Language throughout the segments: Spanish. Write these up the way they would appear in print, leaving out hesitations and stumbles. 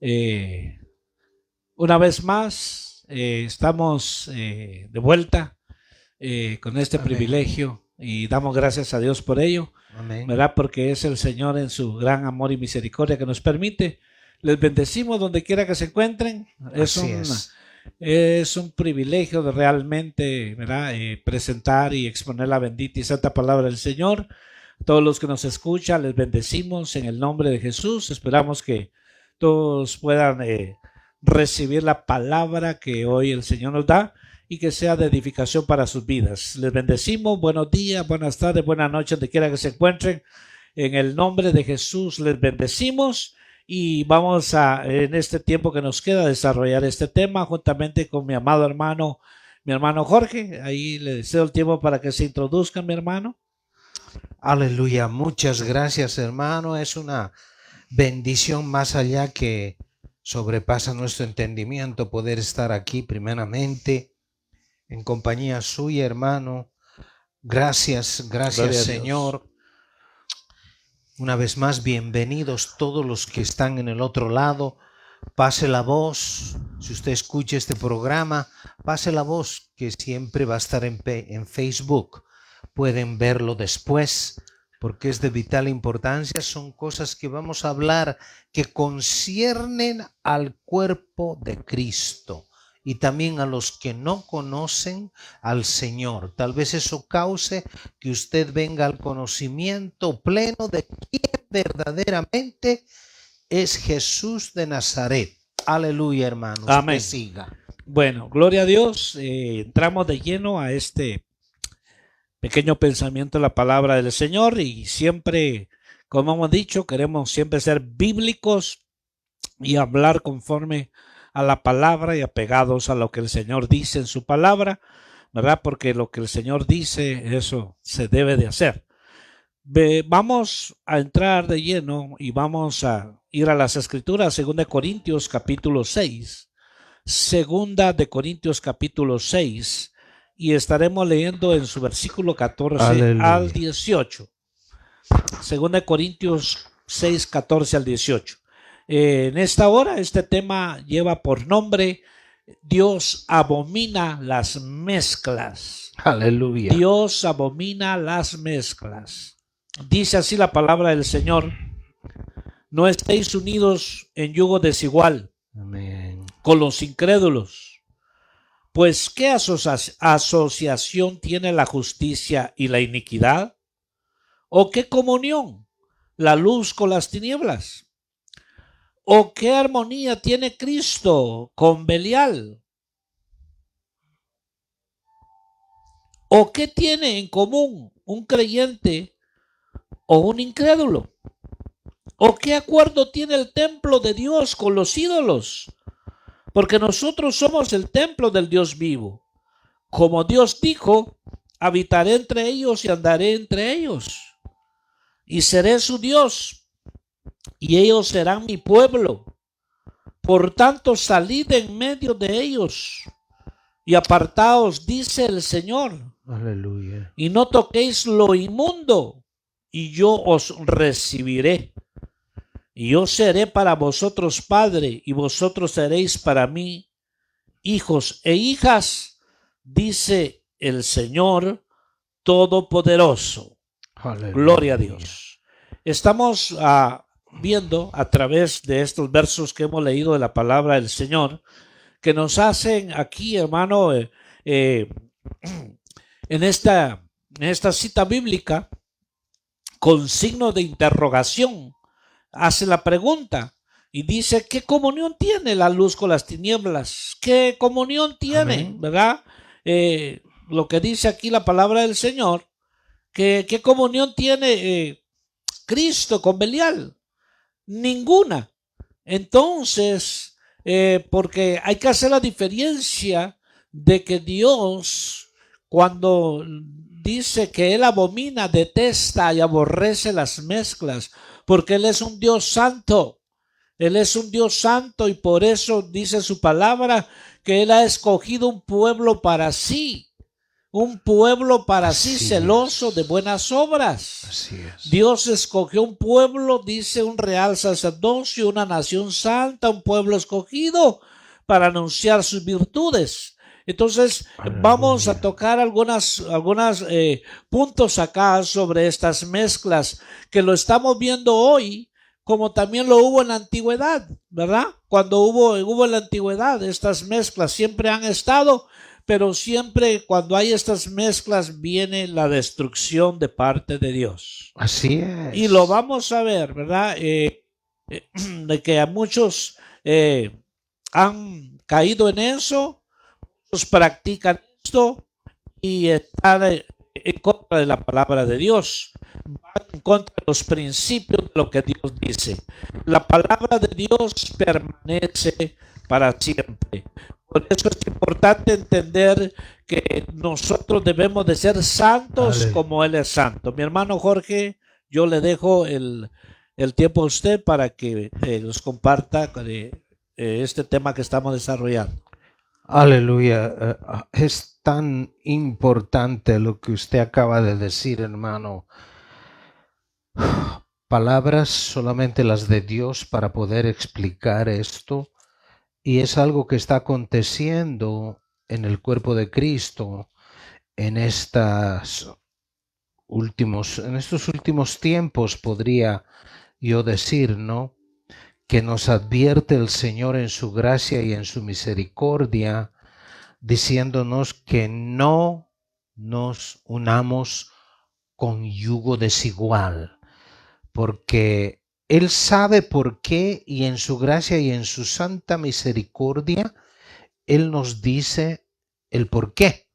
Eh, una vez más, estamos de vuelta con este Amén. privilegio y damos gracias a Dios por ello, Amén. ¿verdad? Porque es el Señor en su gran amor y misericordia que nos permite. Les bendecimos donde quiera que se encuentren. Así es. Es un privilegio de realmente, ¿verdad? Presentar y exponer la bendita y santa palabra del Señor. Todos los que nos escuchan, les bendecimos en el nombre de Jesús. Esperamos que todos puedan recibir la palabra que hoy el Señor nos da y que sea de edificación para sus vidas. Les bendecimos. Buenos días, buenas tardes, buenas noches, donde quiera que se encuentren. En el nombre de Jesús les bendecimos y vamos a, en este tiempo que nos queda, desarrollar este tema juntamente con mi amado hermano, mi hermano Jorge. Ahí le deseo el tiempo para que se introduzca, mi hermano. Aleluya. Muchas gracias, hermano. Es una bendición más allá que sobrepasa nuestro entendimiento poder estar aquí primeramente en compañía suya, hermano. Gracias, gracias, Señor. Una vez más, bienvenidos todos los que están en el otro lado. Pase la voz, si usted escucha este programa, pase la voz que siempre va a estar en Facebook. Pueden verlo después porque es de vital importancia. Son cosas que vamos a hablar que conciernen al cuerpo de Cristo y también a los que no conocen al Señor. Tal vez eso cause que usted venga al conocimiento pleno de quién verdaderamente es Jesús de Nazaret. Aleluya, hermanos. Amén. Que siga. Bueno, gloria a Dios. Entramos de lleno a este pequeño pensamiento de la palabra del Señor y siempre, como hemos dicho, queremos siempre ser bíblicos y hablar conforme a la palabra y apegados a lo que el Señor dice en su palabra, ¿verdad? Porque lo que el Señor dice, eso se debe de hacer. Vamos a entrar de lleno y vamos a ir a las Escrituras, 2 Corintios capítulo 6, 2 Corintios capítulo 6, y estaremos leyendo en su versículo 14 Aleluya. al 18. 2 Corintios 6, 14 al 18. En esta hora, este tema lleva por nombre Dios abomina las mezclas. Aleluya. Dios abomina las mezclas. Dice así la palabra del Señor: no estéis unidos en yugo desigual. Amén. Con los incrédulos. Pues ¿qué asociación tiene la justicia y la iniquidad? ¿O qué comunión la luz con las tinieblas? ¿O qué armonía tiene Cristo con Belial? ¿O qué tiene en común un creyente o un incrédulo? ¿O qué acuerdo tiene el templo de Dios con los ídolos? Porque nosotros somos el templo del Dios vivo. Como Dios dijo, habitaré entre ellos y andaré entre ellos. Y seré su Dios, y ellos serán mi pueblo. Por tanto, salid en medio de ellos y apartaos, dice el Señor. Aleluya. Y no toquéis lo inmundo, y yo os recibiré. Y yo seré para vosotros padre, y vosotros seréis para mí hijos e hijas, dice el Señor Todopoderoso. Aleluya. Gloria a Dios. Estamos viendo a través de estos versos que hemos leído de la palabra del Señor, que nos hacen aquí, hermano, en esta cita bíblica, con signo de interrogación, hace la pregunta y dice: ¿qué comunión tiene la luz con las tinieblas? ¿Qué comunión tiene? Amén. ¿Verdad? Lo que dice aquí la palabra del Señor, ¿qué comunión tiene Cristo con Belial? Ninguna. Entonces, porque hay que hacer la diferencia de que Dios, cuando dice que Él abomina, detesta y aborrece las mezclas, porque Él es un Dios santo. Él es un Dios santo y por eso dice su palabra que Él ha escogido un pueblo para sí, un pueblo para sí Así celoso es. de buenas obras. Así es. Dios escogió un pueblo, dice, un real sacerdocio, una nación santa, un pueblo escogido para anunciar sus virtudes. Entonces, vamos a Aleluya. tocar algunas puntos acá sobre estas mezclas que lo estamos viendo hoy, como también lo hubo en la antigüedad, ¿verdad? Cuando hubo en la antigüedad, estas mezclas siempre han estado, pero siempre cuando hay estas mezclas viene la destrucción de parte de Dios. Así Y lo es. vamos a ver, ¿verdad? De que a muchos han caído en eso, muchos practican esto y están en contra de la palabra de Dios, van en contra de los principios de lo que Dios dice. La palabra de Dios permanece para siempre. Por eso es importante entender que nosotros debemos de ser santos Ale- como Él es santo. Mi hermano Jorge, yo le dejo el tiempo a usted para que nos comparta este tema que estamos desarrollando. Aleluya. Es tan importante lo que usted acaba de decir, hermano. Palabras solamente las de Dios para poder explicar esto. Y es algo que está aconteciendo en el cuerpo de Cristo en en estos últimos tiempos, podría yo decir, ¿no? Que nos advierte el Señor en su gracia y en su misericordia, diciéndonos que no nos unamos con yugo desigual, porque Él sabe por qué y en su gracia y en su santa misericordia, Él nos dice el por qué.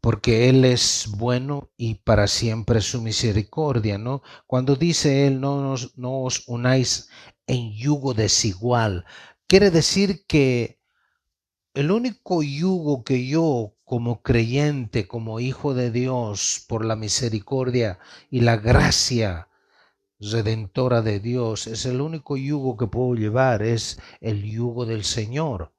Porque Él es bueno y para siempre su misericordia, ¿no? Cuando dice Él, no os unáis en yugo desigual, quiere decir que el único yugo que yo, como creyente, como hijo de Dios, por la misericordia y la gracia redentora de Dios, es el único yugo que puedo llevar, es el yugo del Señor,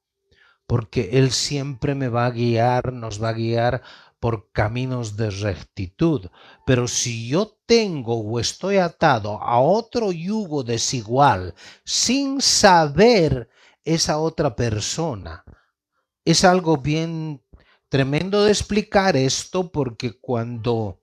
porque Él siempre me va a guiar, nos va a guiar por caminos de rectitud. Pero si yo tengo o estoy atado a otro yugo desigual sin saber esa otra persona, es algo bien tremendo de explicar esto, porque cuando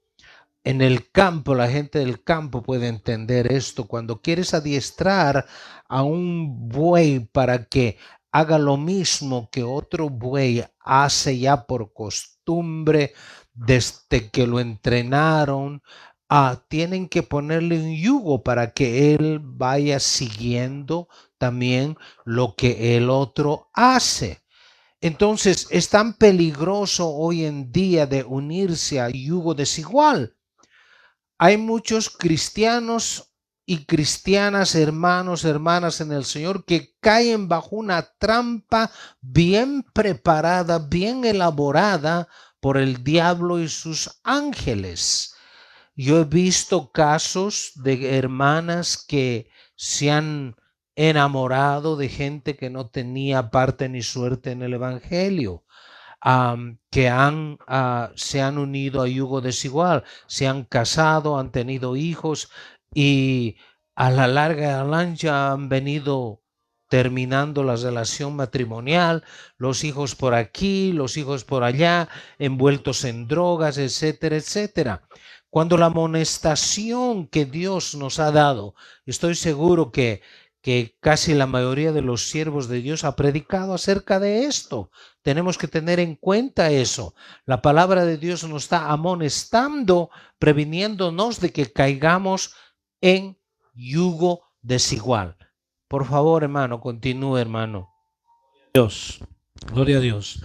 en el campo, la gente del campo puede entender esto, cuando quieres adiestrar a un buey para que haga lo mismo que otro buey hace ya por costumbre desde que lo entrenaron, tienen que ponerle un yugo para que él vaya siguiendo también lo que el otro hace. Entonces es tan peligroso hoy en día de unirse a yugo desigual. Hay muchos cristianos y cristianas, hermanos, hermanas en el Señor, que caen bajo una trampa bien preparada, bien elaborada por el diablo y sus ángeles. Yo he visto casos de hermanas que se han enamorado de gente que no tenía parte ni suerte en el Evangelio. Que se han unido a yugo desigual, se han casado, han tenido hijos y a la larga y a la ancha han venido terminando la relación matrimonial, los hijos por aquí, los hijos por allá, envueltos en drogas, etcétera, etcétera. Cuando la amonestación que Dios nos ha dado, estoy seguro que casi la mayoría de los siervos de Dios ha predicado acerca de esto. Tenemos que tener en cuenta eso. La palabra de Dios nos está amonestando, previniéndonos de que caigamos en yugo desigual. Por favor, hermano, continúe, hermano. Dios, gloria a Dios.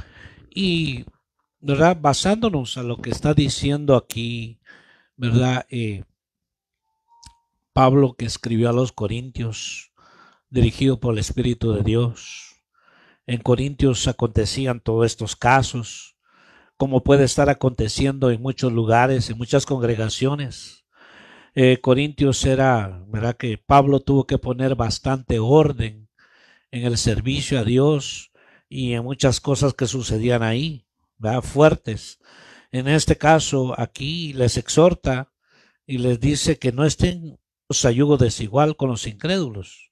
Y, ¿verdad? Basándonos a lo que está diciendo aquí, ¿verdad? Pablo, que escribió a los Corintios, dirigido por el Espíritu de Dios. En Corintios acontecían todos estos casos, como puede estar aconteciendo en muchos lugares, en muchas congregaciones. Corintios era, ¿verdad? Que Pablo tuvo que poner bastante orden en el servicio a Dios y en muchas cosas que sucedían ahí, ¿verdad? Fuertes. En este caso, aquí les exhorta y les dice que no estén a yugo desigual con los incrédulos,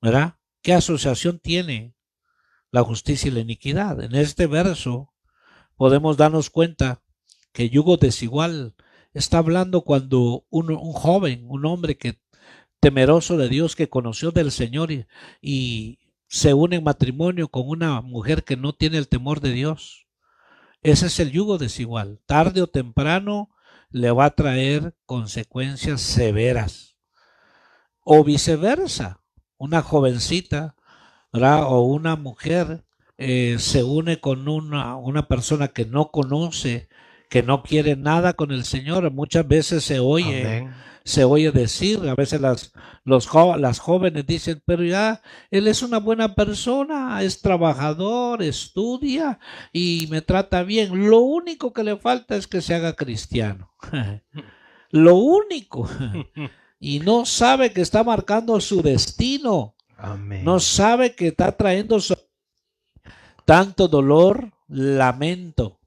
¿verdad? ¿Qué asociación tiene la justicia y la iniquidad? En este verso podemos darnos cuenta que yugo desigual está hablando cuando un joven, un hombre que temeroso de Dios, que conoció del Señor y se une en matrimonio con una mujer que no tiene el temor de Dios. Ese es el yugo desigual. Tarde o temprano le va a traer consecuencias severas. O viceversa, una jovencita, ¿verdad? O una mujer se une con una persona que no conoce, que no quiere nada con el Señor. Muchas veces se oye decir, a veces las jóvenes dicen, pero ya él es una buena persona, es trabajador, estudia y me trata bien. Lo único que le falta es que se haga cristiano. Lo único. Y no sabe que está marcando su destino. Amén. No sabe que está trayendo tanto dolor, lamento.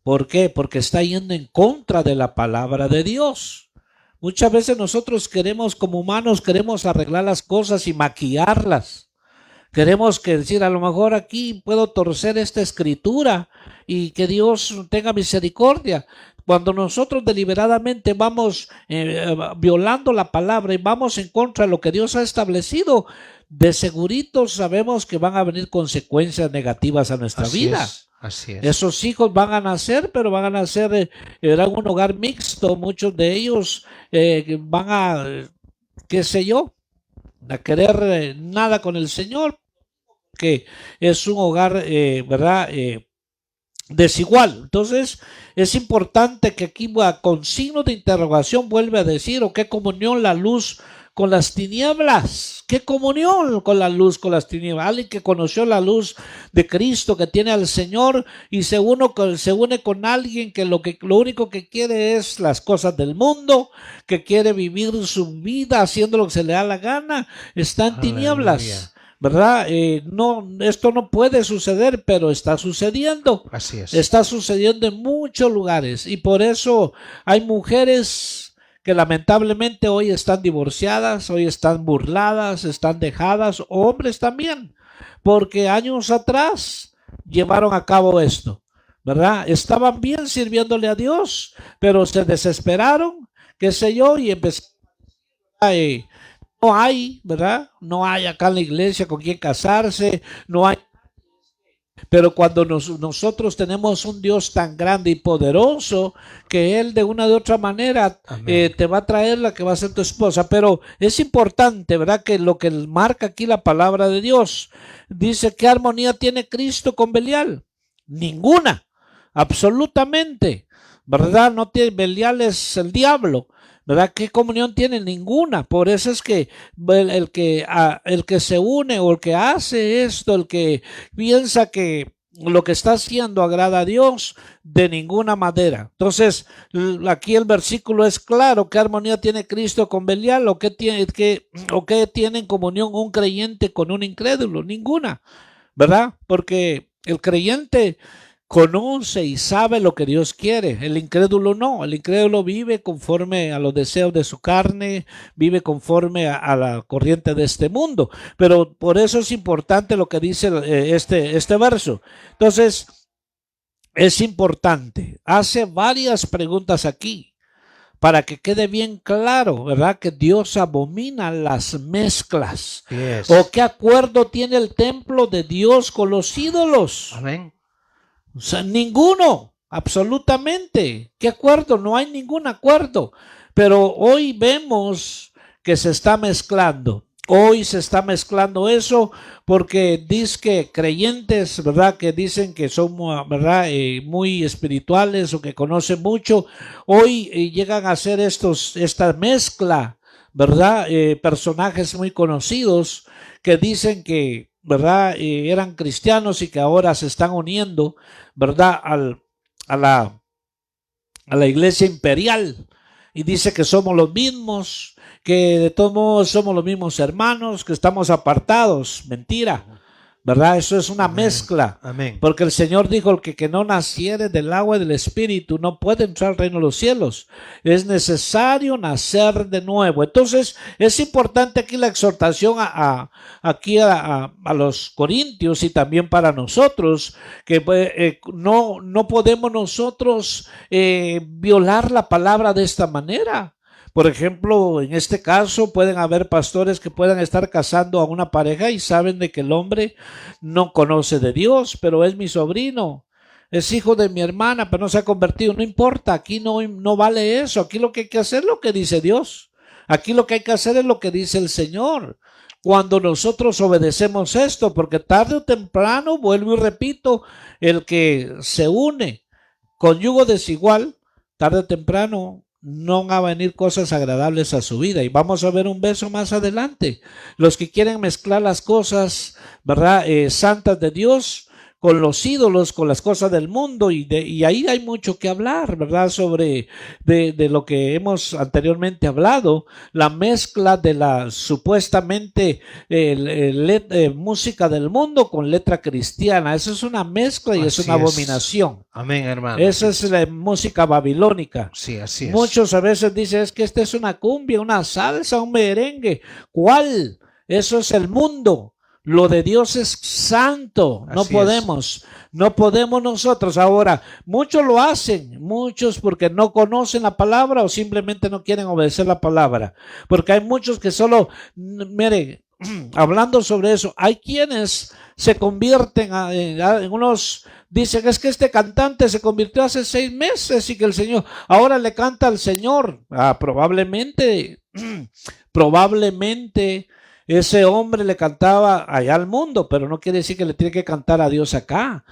¿Por qué? Porque está yendo en contra de la palabra de Dios. Muchas veces nosotros queremos, como humanos, queremos arreglar las cosas y maquillarlas. Queremos que decir, a lo mejor aquí puedo torcer esta escritura y que Dios tenga misericordia. Cuando nosotros deliberadamente vamos violando la palabra y vamos en contra de lo que Dios ha establecido, de segurito sabemos que van a venir consecuencias negativas a nuestra vida. Así es. Esos hijos van a nacer, pero van a nacer en un hogar mixto. Muchos de ellos van a, qué sé yo, a querer nada con el Señor, que es un hogar, ¿verdad? Desigual. Entonces es importante que aquí con signos de interrogación vuelve a decir, ¿o qué comunión la luz con las tinieblas? ¿Qué comunión con la luz con las tinieblas? Alguien que conoció la luz de Cristo, que tiene al Señor y se une con alguien que lo único que quiere es las cosas del mundo, que quiere vivir su vida haciendo lo que se le da la gana, está en tinieblas. ¿Verdad? No, esto no puede suceder, pero está sucediendo. Así es. Está sucediendo en muchos lugares y por eso hay mujeres que lamentablemente hoy están divorciadas, hoy están burladas, están dejadas, hombres también, porque años atrás llevaron a cabo esto, ¿verdad? Estaban bien sirviéndole a Dios, pero se desesperaron, qué sé yo, y empezaron no hay, ¿verdad? No hay acá en la iglesia con quien casarse, no hay. Pero cuando nosotros tenemos un Dios tan grande y poderoso, que Él de una u otra manera te va a traer la que va a ser tu esposa. Pero es importante, ¿verdad? Que lo que marca aquí la palabra de Dios, dice, ¿qué armonía tiene Cristo con Belial? Ninguna, absolutamente, ¿verdad? No tiene, Belial es el diablo. ¿Verdad? ¿Qué comunión tiene? Ninguna. Por eso es que el que se une o el que hace esto, el que piensa que lo que está haciendo agrada a Dios, de ninguna manera. Entonces, aquí el versículo es claro. ¿Qué armonía tiene Cristo con Belial? ¿O qué tiene en comunión un creyente con un incrédulo? Ninguna, ¿verdad? Porque el creyente conoce y sabe lo que Dios quiere. El incrédulo no. El incrédulo vive conforme a los deseos de su carne, vive conforme a la corriente de este mundo. Pero por eso es importante lo que dice este verso. Entonces, es importante. Hace varias preguntas aquí para que quede bien claro, ¿verdad? Que Dios abomina las mezclas. Yes. ¿O qué acuerdo tiene el templo de Dios con los ídolos? Amén. O sea, ninguno, absolutamente. ¿Qué acuerdo? No hay ningún acuerdo. Pero hoy vemos que se está mezclando. Hoy se está mezclando eso porque dice que creyentes, ¿verdad? Que dicen que son, ¿verdad? Muy espirituales o que conocen mucho. Hoy llegan a hacer esta mezcla, ¿verdad? Personajes muy conocidos que dicen que, ¿verdad? Eran cristianos y que ahora se están uniendo, ¿verdad? A la iglesia imperial y dice que somos los mismos, que de todos modos somos los mismos hermanos, que estamos apartados. Mentira, ¿verdad? Eso es una Amén. mezcla. Amén. Porque el Señor dijo, el que no naciere del agua y del Espíritu no puede entrar al reino de los cielos. Es necesario nacer de nuevo. Entonces, es importante aquí la exhortación a los corintios y también para nosotros, que no podemos nosotros violar la palabra de esta manera. Por ejemplo, en este caso pueden haber pastores que puedan estar casando a una pareja y saben de que el hombre no conoce de Dios, pero es mi sobrino, es hijo de mi hermana, pero no se ha convertido. No importa, aquí no vale eso. Aquí lo que hay que hacer es lo que dice Dios. Aquí lo que hay que hacer es lo que dice el Señor. Cuando nosotros obedecemos esto, porque tarde o temprano, vuelvo y repito, el que se une con yugo desigual, tarde o temprano no van a venir cosas agradables a su vida. Y vamos a ver un verso más adelante. Los que quieren mezclar las cosas, ¿verdad? Santas de Dios con los ídolos, con las cosas del mundo, y ahí hay mucho que hablar, ¿verdad? Sobre de lo que hemos anteriormente hablado, la mezcla de la supuestamente música del mundo con letra cristiana. Eso es una mezcla y es Así una es. abominación. Amén, hermano. Esa es la música babilónica. Sí, así es. Muchos a veces dicen, es que esta es una cumbia, una salsa, un merengue. ¿Cuál? Eso es el mundo. Lo de Dios es santo. No Así podemos, no podemos nosotros. Ahora, muchos lo hacen, muchos porque no conocen la palabra o simplemente no quieren obedecer la palabra. Porque hay muchos que solo, mire, hablando sobre eso, hay quienes se convierten en unos, dicen, es que este cantante se convirtió hace 6 meses y que el Señor ahora le canta al Señor. Probablemente ese hombre le cantaba allá al mundo, pero no quiere decir que le tiene que cantar a Dios acá.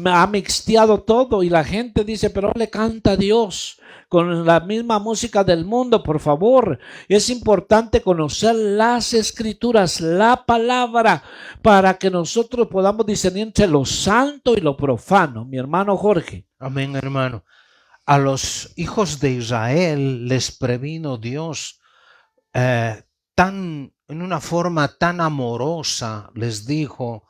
Ha mixteado todo y la gente dice, pero le canta a Dios con la misma música del mundo. Por favor, es importante conocer las escrituras, la palabra, para que nosotros podamos discernir entre lo santo y lo profano. Mi hermano Jorge. Amén, hermano. A los hijos de Israel les previno Dios en una forma tan amorosa, les dijo,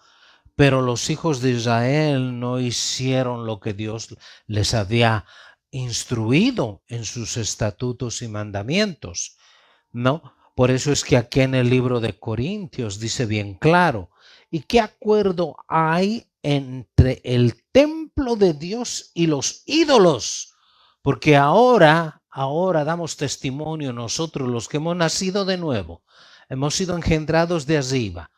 pero los hijos de Israel no hicieron lo que Dios les había instruido en sus estatutos y mandamientos, ¿no? Por eso es que aquí en el libro de Corintios dice bien claro, ¿y qué acuerdo hay entre el templo de Dios y los ídolos? Porque ahora damos testimonio nosotros los que hemos nacido de nuevo, hemos sido engendrados de arriba,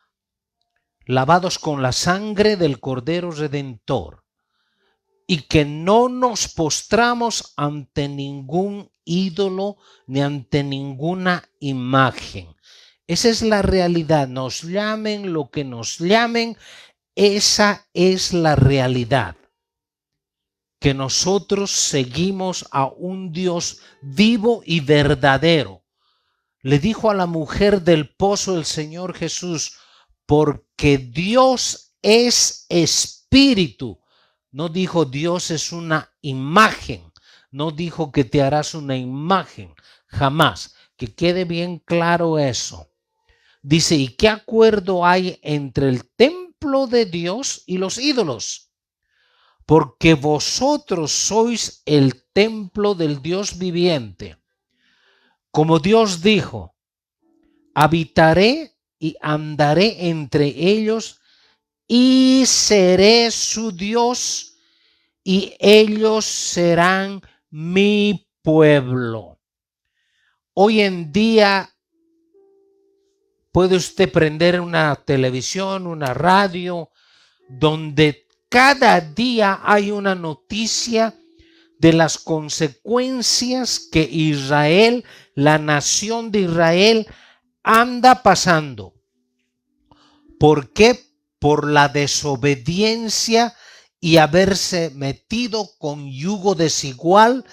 lavados con la sangre del Cordero Redentor, y que no nos postramos ante ningún ídolo ni ante ninguna imagen. Esa es la realidad. Nos llamen lo que nos llamen, esa es la realidad. Que nosotros seguimos a un Dios vivo y verdadero. Le dijo a la mujer del pozo el Señor Jesús, porque Dios es espíritu. No dijo Dios es una imagen, no dijo que te harás una imagen, jamás. Que quede bien claro eso. Dice, ¿y qué acuerdo hay entre el templo de Dios y los ídolos? Porque vosotros sois el templo del Dios viviente. Como Dios dijo, habitaré y andaré entre ellos y seré su Dios y ellos serán mi pueblo. Hoy en día puede usted prender una televisión, una radio, donde cada día hay una noticia de las consecuencias que Israel, la nación de Israel, anda pasando. ¿Por qué? Por la desobediencia y haberse metido con yugo desigual,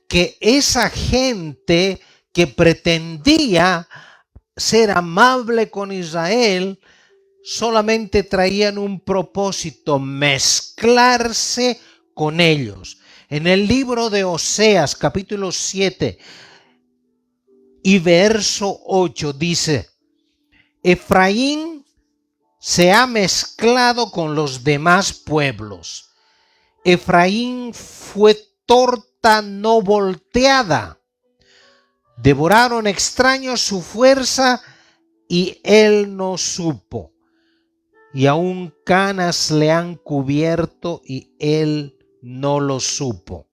que esa gente que pretendía ser amable con Israel solamente traían un propósito, mezclarse con ellos. En el libro de Oseas, capítulo 7 y verso 8 dice, Efraín se ha mezclado con los demás pueblos. Efraín fue torta no volteada. Devoraron extraños su fuerza y él no supo. Y aún canas le han cubierto y él no lo supo.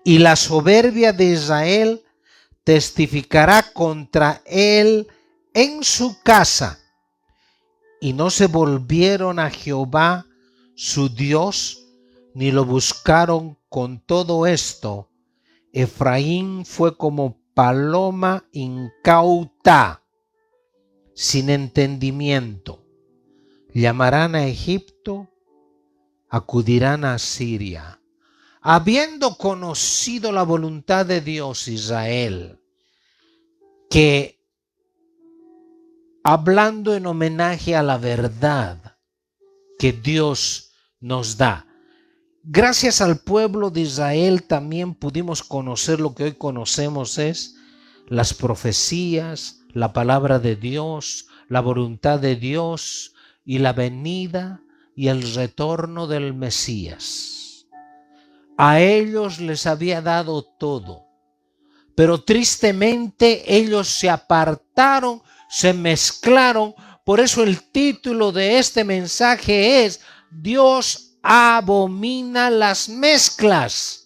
Y la soberbia de Israel testificará contra él en su casa. Y no se volvieron a Jehová su Dios, ni lo buscaron. Con todo esto, Efraín fue como paloma incauta, sin entendimiento. Llamarán a Egipto, acudirán a Siria. Habiendo conocido la voluntad de Dios, Israel, que hablando en homenaje a la verdad que Dios nos da, gracias al pueblo de Israel también pudimos conocer lo que hoy conocemos, es las profecías, la palabra de Dios, la voluntad de Dios y la venida y el retorno del Mesías. A ellos les había dado todo, pero tristemente ellos se apartaron, se mezclaron. Por eso el título de este mensaje es: Dios abomina las mezclas.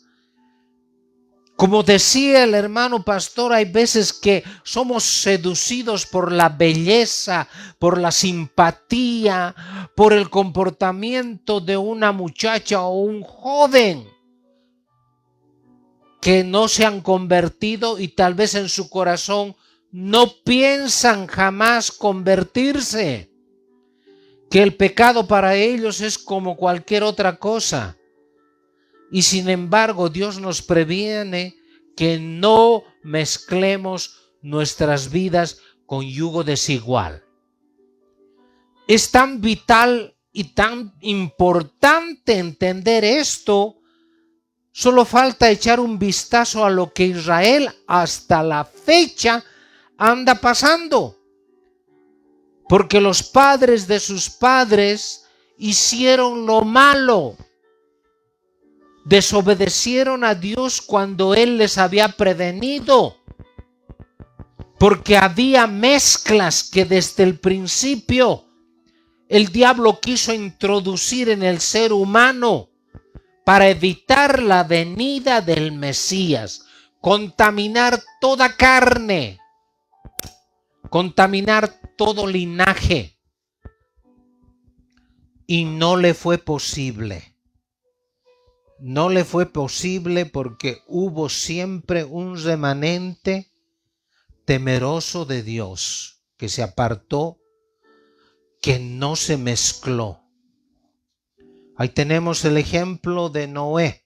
Como decía el hermano pastor, hay veces que somos seducidos por la belleza, por la simpatía, por el comportamiento de una muchacha o un joven que no se han convertido y tal vez en su corazón no piensan jamás convertirse, que el pecado para ellos es como cualquier otra cosa. Y sin embargo, Dios nos previene que no mezclemos nuestras vidas con yugo desigual. Es tan vital y tan importante entender esto. Solo falta echar un vistazo a lo que Israel hasta la fecha anda pasando. Porque los padres de sus padres hicieron lo malo. Desobedecieron a Dios cuando Él les había prevenido, porque había mezclas que desde el principio el diablo quiso introducir en el ser humano para evitar la venida del Mesías, contaminar toda carne, contaminar todo linaje, y no le fue posible. No le fue posible porque hubo siempre un remanente temeroso de Dios que se apartó, que no se mezcló. Ahí tenemos el ejemplo de Noé,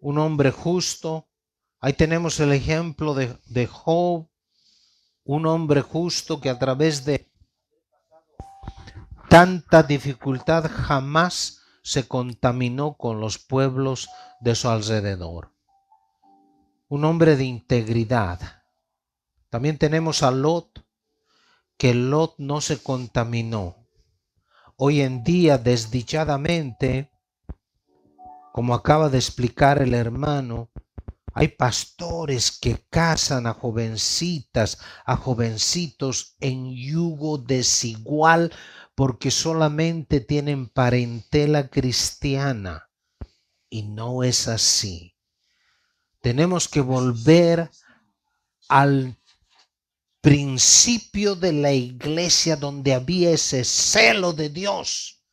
un hombre justo. Ahí tenemos el ejemplo de Job, un hombre justo que a través de tanta dificultad jamás se contaminó con los pueblos de su alrededor. Un hombre de integridad. También tenemos a Lot, que Lot no se contaminó. Hoy en día, desdichadamente, como acaba de explicar el hermano, hay pastores que casan a jovencitas, a jovencitos en yugo desigual, porque solamente tienen parentela cristiana, y no es así. Tenemos que volver al principio de la iglesia, donde había ese celo de Dios,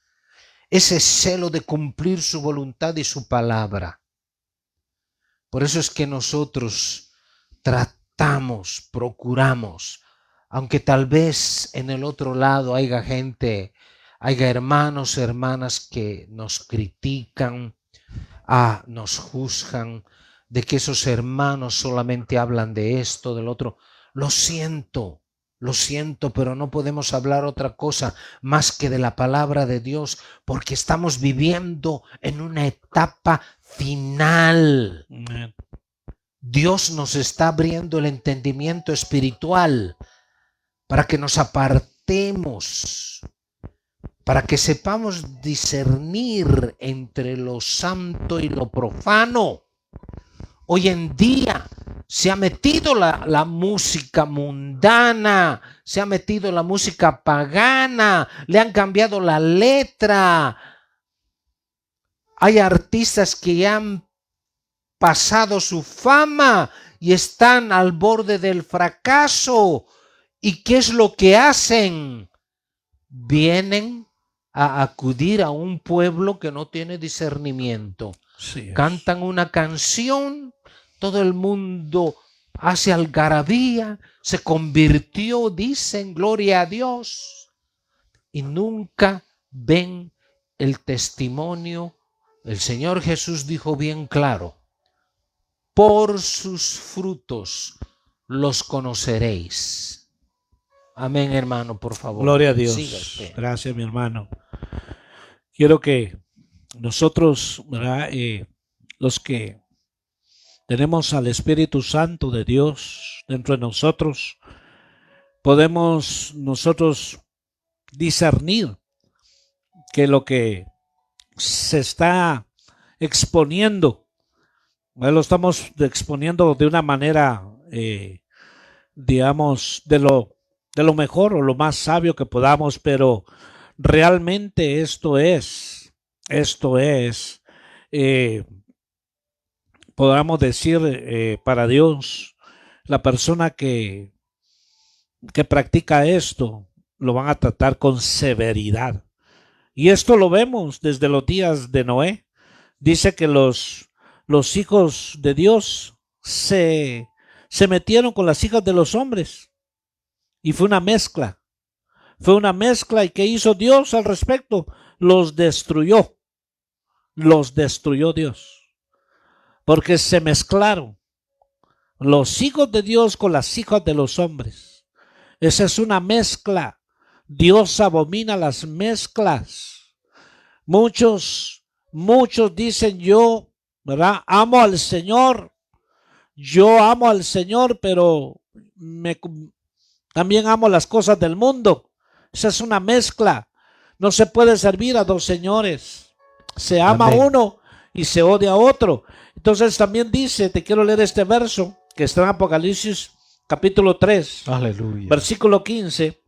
ese celo de cumplir su voluntad y su palabra. Por eso es que nosotros tratamos, procuramos, aunque tal vez en el otro lado haya gente, haya hermanos, hermanas que nos critican, nos juzgan, de que esos hermanos solamente hablan de esto, del otro. Lo siento, pero no podemos hablar otra cosa más que de la palabra de Dios, porque estamos viviendo en una etapa final. Dios nos está abriendo el entendimiento espiritual para que nos apartemos despertemos, para que sepamos discernir entre lo santo y lo profano. Hoy en día se ha metido la música mundana, se ha metido la música pagana, le han cambiado la letra. Hay artistas que han pasado su fama y están al borde del fracaso. ¿Y qué es lo que hacen? Vienen a acudir a un pueblo que no tiene discernimiento. Sí, Cantan una canción, todo el mundo hace algarabía, se convirtió, dicen, gloria a Dios, y nunca ven el testimonio. El Señor Jesús dijo bien claro: por sus frutos los conoceréis. Amén, hermano, por favor. gloria a Dios. Siga usted. Gracias, mi hermano. Quiero que nosotros, ¿verdad? Los que tenemos al Espíritu Santo de Dios dentro de nosotros, podemos nosotros discernir que lo que se está exponiendo, lo estamos exponiendo de una manera, digamos, de lo mejor o lo más sabio que podamos, pero realmente esto es, podamos decir, para Dios, la persona que practica esto, lo van a tratar con severidad. Y esto lo vemos desde los días de Noé. Dice que los hijos de Dios se metieron con las hijas de los hombres. Y fue una mezcla. ¿Y qué hizo Dios al respecto? Los destruyó Dios. Porque se mezclaron los hijos de Dios con las hijas de los hombres. Esa es una mezcla. Dios abomina las mezclas. Muchos dicen yo, ¿verdad? Amo al Señor. Yo amo al Señor, pero también amo las cosas del mundo. Esa es una mezcla. No se puede servir a dos señores. Se ama a uno y se odia a otro. Entonces también dice, te quiero leer este verso que está en Apocalipsis capítulo 3, Aleluya. versículo 15.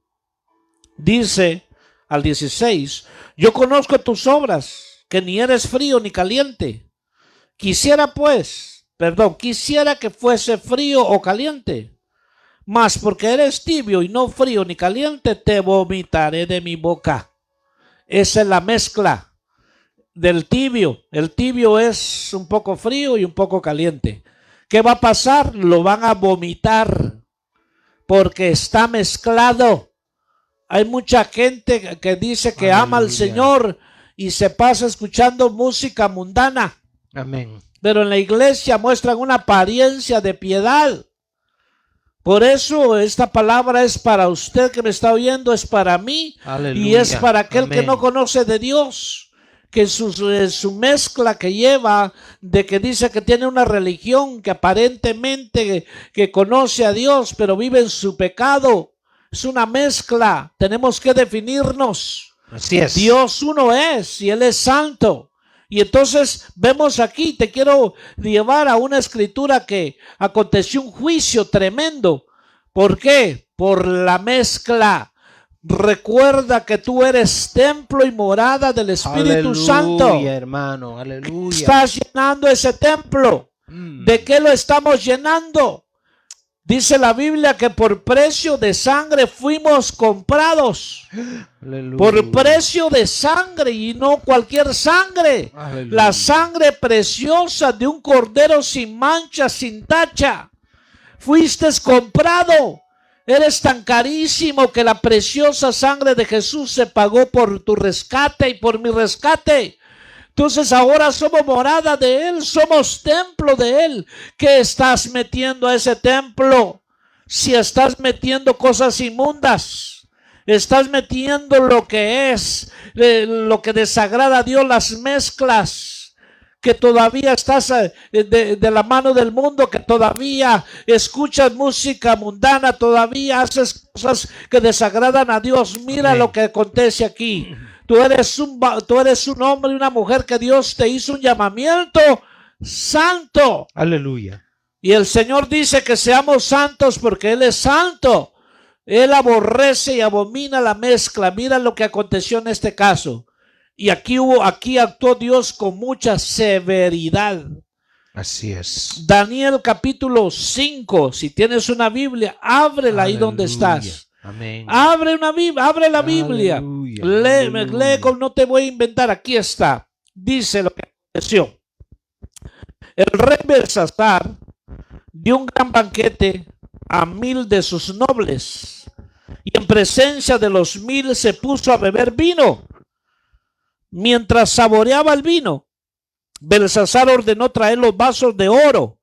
Dice al 16, yo conozco tus obras, que ni eres frío ni caliente. Quisiera que fuese frío o caliente. Mas porque eres tibio y no frío ni caliente, te vomitaré de mi boca. Esa es la mezcla del tibio. El tibio es un poco frío y un poco caliente. ¿Qué va a pasar? Lo van a vomitar porque está mezclado. Hay mucha gente que dice que ama al Señor y se pasa escuchando música mundana. Amén. Pero en la iglesia muestran una apariencia de piedad. Por eso esta palabra es para usted que me está oyendo, es para mí. Aleluya. Y es para aquel que no conoce de Dios, que su mezcla que lleva, de que dice que tiene una religión, que aparentemente que conoce a Dios, pero vive en su pecado. Es una mezcla. Tenemos que definirnos. Así es. Dios uno es y Él es santo. Y entonces vemos aquí, te quiero llevar a una escritura que aconteció un juicio tremendo. ¿Por qué? Por la mezcla. Recuerda que tú eres templo y morada del Espíritu Santo. Aleluya, hermano, aleluya. Estás llenando ese templo. ¿De qué lo estamos llenando? Dice la Biblia que por precio de sangre fuimos comprados. Aleluya. Por precio de sangre y no cualquier sangre. Aleluya. La sangre preciosa de un cordero sin mancha, sin tacha. Fuiste comprado. Eres tan carísimo que la preciosa sangre de Jesús se pagó por tu rescate y por mi rescate. Entonces ahora somos morada de Él, somos templo de Él. ¿Qué estás metiendo a ese templo? Si estás metiendo cosas inmundas, estás metiendo lo que es, lo que desagrada a Dios, las mezclas. que todavía estás de la mano del mundo, que todavía escuchas música mundana, todavía haces cosas que desagradan a Dios. Mira lo que acontece aquí. Tú eres un hombre y una mujer que Dios te hizo un llamamiento santo. Aleluya. Y el Señor dice que seamos santos porque Él es santo. Él aborrece y abomina la mezcla. Mira lo que aconteció en este caso. Y aquí actuó Dios con mucha severidad. Así es. Daniel capítulo 5. Si tienes una Biblia, ábrela ahí donde estás. Amén. Abre la Biblia. Aleluya. Lee, no te voy a inventar. Aquí está. Dice lo que aconteció. El rey Belsasar dio un gran banquete a 1000 de sus nobles, y en presencia de los 1000 se puso a beber vino. Mientras saboreaba el vino, Belsasar ordenó traer los vasos de oro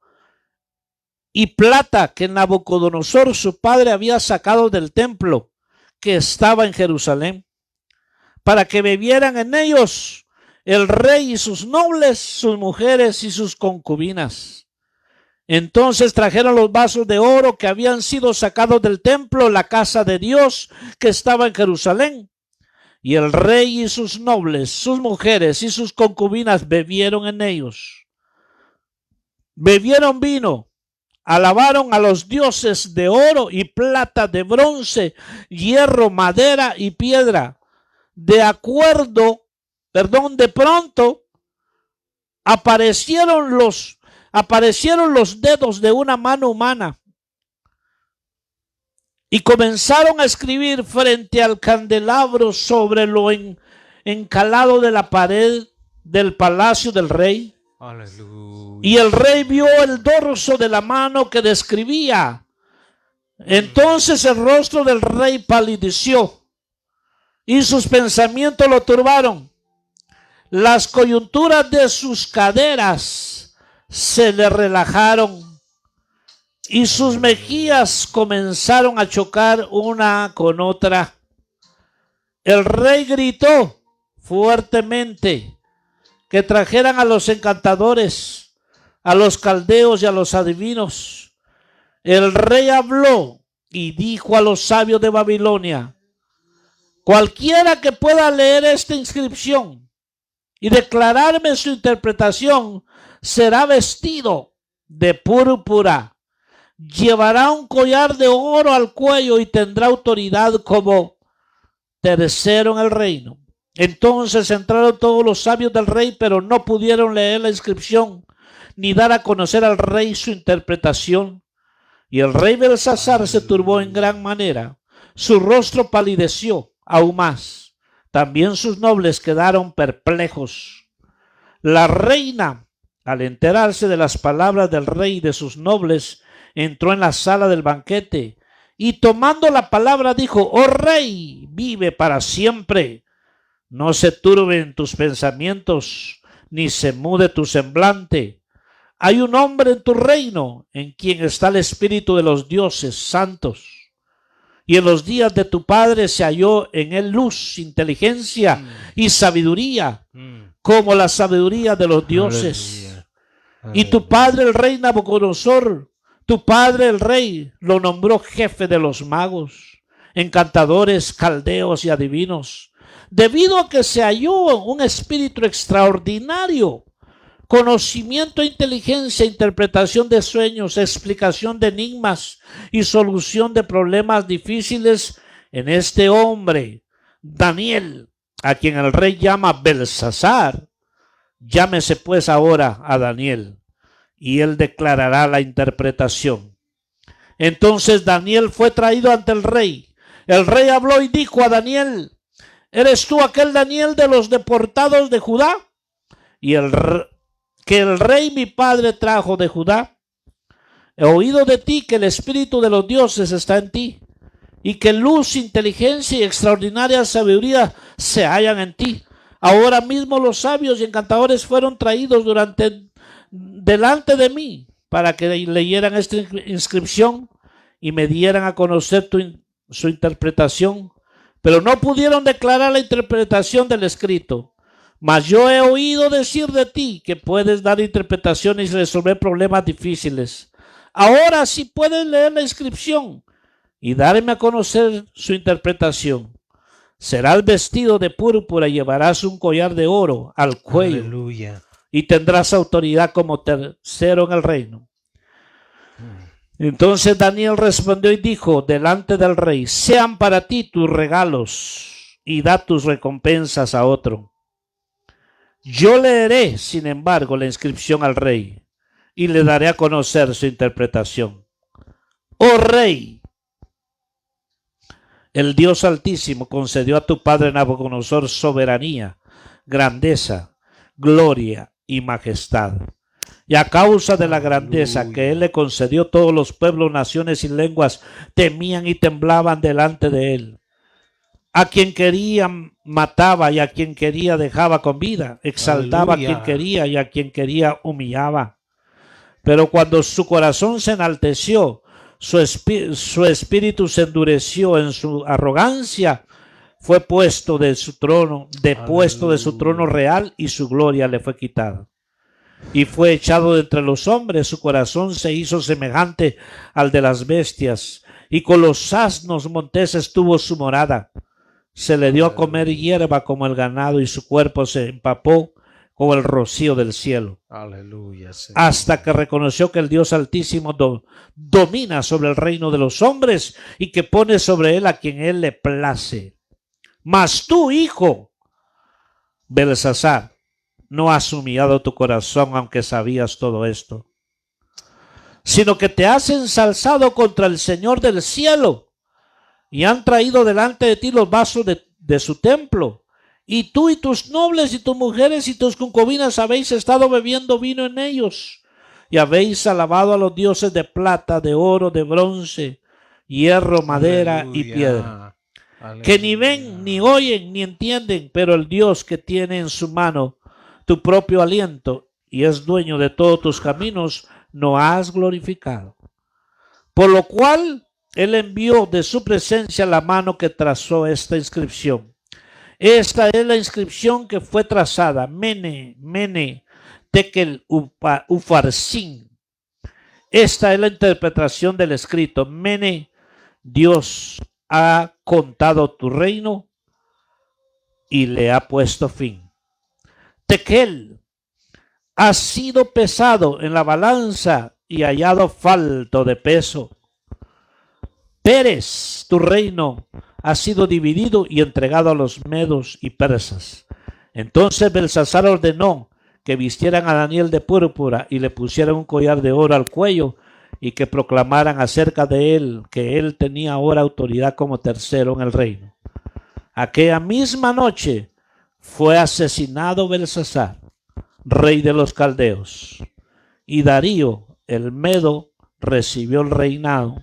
y plata que Nabucodonosor, su padre, había sacado del templo que estaba en Jerusalén, para que bebieran en ellos el rey y sus nobles, sus mujeres y sus concubinas. Entonces trajeron los vasos de oro que habían sido sacados del templo, la casa de Dios que estaba en Jerusalén. Y el rey y sus nobles, sus mujeres y sus concubinas bebieron en ellos. Bebieron vino, alabaron a los dioses de oro y plata, de bronce, hierro, madera y piedra. De pronto aparecieron los dedos de una mano humana y comenzaron a escribir frente al candelabro sobre lo encalado de la pared del palacio del rey. Aleluya. Y el rey vio el dorso de la mano que describía. Entonces el rostro del rey palideció y sus pensamientos lo turbaron. Las coyunturas de sus caderas se le relajaron y sus mejillas comenzaron a chocar una con otra. El rey gritó fuertemente que trajeran a los encantadores, a los caldeos y a los adivinos. El rey habló y dijo a los sabios de Babilonia: cualquiera que pueda leer esta inscripción y declararme su interpretación será vestido de púrpura, llevará un collar de oro al cuello y tendrá autoridad como tercero en el reino. Entonces entraron todos los sabios del rey, pero no pudieron leer la inscripción ni dar a conocer al rey su interpretación. Y el rey Belsasar se turbó en gran manera, su rostro palideció aún más, también sus nobles quedaron perplejos. La reina, al enterarse de las palabras del rey y de sus nobles, entró en la sala del banquete y tomando la palabra dijo: oh rey, vive para siempre. No se turben tus pensamientos, ni se mude tu semblante. Hay un hombre en tu reino en quien está el espíritu de los dioses santos. Y en los días de tu padre se halló en él luz, inteligencia y sabiduría, como la sabiduría de los dioses. Y tu padre el rey Nabucodonosor, tu padre el rey, lo nombró jefe de los magos, encantadores, caldeos y adivinos, debido a que se halló un espíritu extraordinario, conocimiento, inteligencia, interpretación de sueños, explicación de enigmas y solución de problemas difíciles en este hombre, Daniel, a quien el rey llama Belsasar. Llámese pues ahora a Daniel, y él declarará la interpretación. Entonces Daniel fue traído ante el rey. El rey habló y dijo a Daniel: ¿eres tú aquel Daniel de los deportados de Judá? Y que el rey mi padre trajo de Judá. He oído de ti que el espíritu de los dioses está en ti, y que luz, inteligencia y extraordinaria sabiduría se hallan en ti. Ahora mismo los sabios y encantadores fueron traídos delante de mí para que leyeran esta inscripción y me dieran a conocer su interpretación, pero no pudieron declarar la interpretación del escrito, Mas yo he oído decir de ti que puedes dar interpretaciones y resolver problemas difíciles. Ahora sí puedes leer la inscripción y darme a conocer su interpretación. Serás vestido de púrpura y llevarás un collar de oro al cuello. Aleluya. Y tendrás autoridad como tercero en el reino. Entonces Daniel respondió y dijo delante del rey: sean para ti tus regalos y da tus recompensas a otro. Yo leeré, sin embargo, la inscripción al rey y le daré a conocer su interpretación. Oh rey, el Dios Altísimo concedió a tu padre Nabucodonosor soberanía, grandeza, gloria y majestad. Y a causa de la grandeza que él le concedió, todos los pueblos, naciones y lenguas temían y temblaban delante de él. A quien quería mataba y a quien quería dejaba con vida. Exaltaba a quien quería y a quien quería humillaba. Pero cuando su corazón se enalteció, su espíritu se endureció en su arrogancia, fue puesto de su trono, depuesto de su trono real, y su gloria le fue quitada. Y fue echado de entre los hombres, su corazón se hizo semejante al de las bestias, y con los asnos monteses tuvo su morada. Se le dio a comer hierba como el ganado, y su cuerpo se empapó como el rocío del cielo. Aleluya, hasta que reconoció que el Dios Altísimo domina sobre el reino de los hombres y que pone sobre él a quien él le place. Mas tú, hijo Belsasar, no has humillado tu corazón, aunque sabías todo esto, sino que te has ensalzado contra el Señor del cielo y han traído delante de ti los vasos de su templo. Y tú y tus nobles y tus mujeres y tus concubinas habéis estado bebiendo vino en ellos y habéis alabado a los dioses de plata, de oro, de bronce, hierro, madera y piedra, que ni ven, ni oyen, ni entienden, pero el Dios que tiene en su mano tu propio aliento y es dueño de todos tus caminos, no has glorificado. Por lo cual él envió de su presencia la mano que trazó esta inscripción. Esta es la inscripción que fue trazada: Mene, Mene, Tekel, Ufarsin. Esta es la interpretación del escrito: Mene, Dios ha contado tu reino y le ha puesto fin. Tekel, ha sido pesado en la balanza y hallado falto de peso. Pérez, tu reino ha sido dividido y entregado a los medos y persas. Entonces Belsasar ordenó que vistieran a Daniel de púrpura y le pusieran un collar de oro al cuello y que proclamaran acerca de él que él tenía ahora autoridad como tercero en el reino. Aquella misma noche fue asesinado Belsasar, rey de los caldeos, y Darío el Medo recibió el reinado